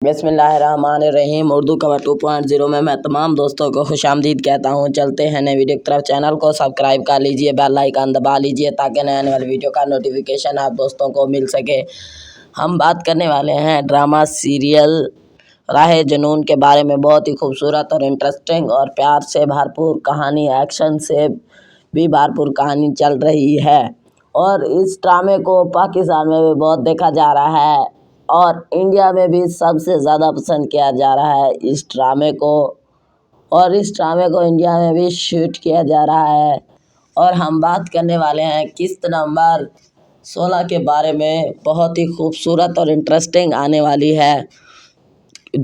بسم اللہ الرحمن الرحیم۔ اردو کور 2.0 میں تمام دوستوں کو خوش آمدید کہتا ہوں۔ چلتے ہیں نئے ویڈیو کی طرف۔ چینل کو سبسکرائب کر لیجئے، بیل آئیکن دبا لیجئے تاکہ نئے آنے والی ویڈیو کا نوٹیفیکیشن آپ دوستوں کو مل سکے۔ ہم بات کرنے والے ہیں ڈرامہ سیریل راہ جنون کے بارے میں۔ بہت ہی خوبصورت اور انٹرسٹنگ اور پیار سے بھرپور کہانی، ایکشن سے بھی بھرپور کہانی چل رہی ہے، اور اس ڈرامے کو پاکستان میں بھی بہت دیکھا جا رہا ہے اور انڈیا میں بھی سب سے زیادہ پسند کیا جا رہا ہے اس ڈرامے کو، اور اس ڈرامے کو انڈیا میں بھی شوٹ کیا جا رہا ہے۔ اور ہم بات کرنے والے ہیں قسط نمبر 16 کے بارے میں۔ بہت ہی خوبصورت اور انٹرسٹنگ آنے والی ہے،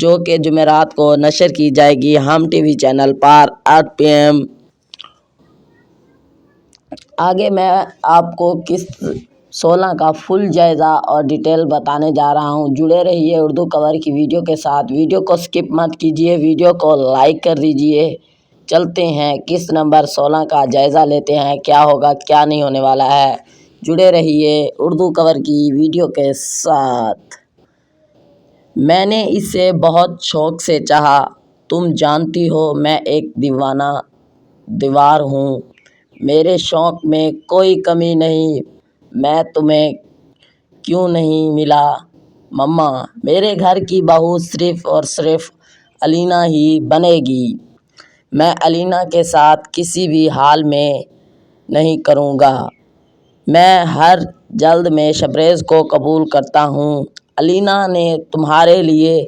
جو کہ جمعرات کو نشر کی جائے گی ہم ٹی وی چینل پر 8 PM۔ آگے میں آپ کو قسط 16 کا فل جائزہ اور ڈیٹیل بتانے جا رہا ہوں۔ جڑے رہیے اردو کور کی ویڈیو کے ساتھ۔ ویڈیو کو سکپ مت کیجیے، ویڈیو کو لائک کر دیجیے۔ چلتے ہیں قسط نمبر 16 کا جائزہ لیتے ہیں، کیا ہوگا کیا نہیں ہونے والا ہے۔ جڑے رہیے اردو کور کی ویڈیو کے ساتھ۔ میں نے اسے بہت شوق سے چاہا، تم جانتی ہو میں ایک دیوانہ دیوار ہوں، میرے شوق میں کوئی کمی نہیں، میں تمہیں کیوں نہیں ملا مما، میرے گھر کی بہو صرف اور صرف الینا ہی بنے گی، میں الینا کے ساتھ کسی بھی حال میں نہیں کروں گا، میں ہر جلد میں شبریز کو قبول کرتا ہوں، الینا نے تمہارے لیے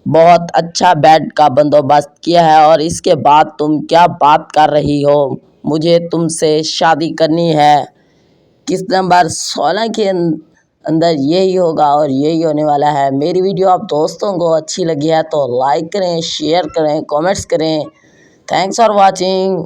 بہت اچھا بیڈ کا بندوبست کیا ہے، اور اس کے بعد تم کیا بات کر رہی ہو، مجھے تم سے شادی کرنی ہے۔ قسط نمبر 16 کے اندر یہی ہوگا اور یہی ہونے والا ہے۔ میری ویڈیو آپ دوستوں کو اچھی لگی ہے تو لائک کریں، شیئر کریں، کامنٹس کریں۔ Thanks for watching.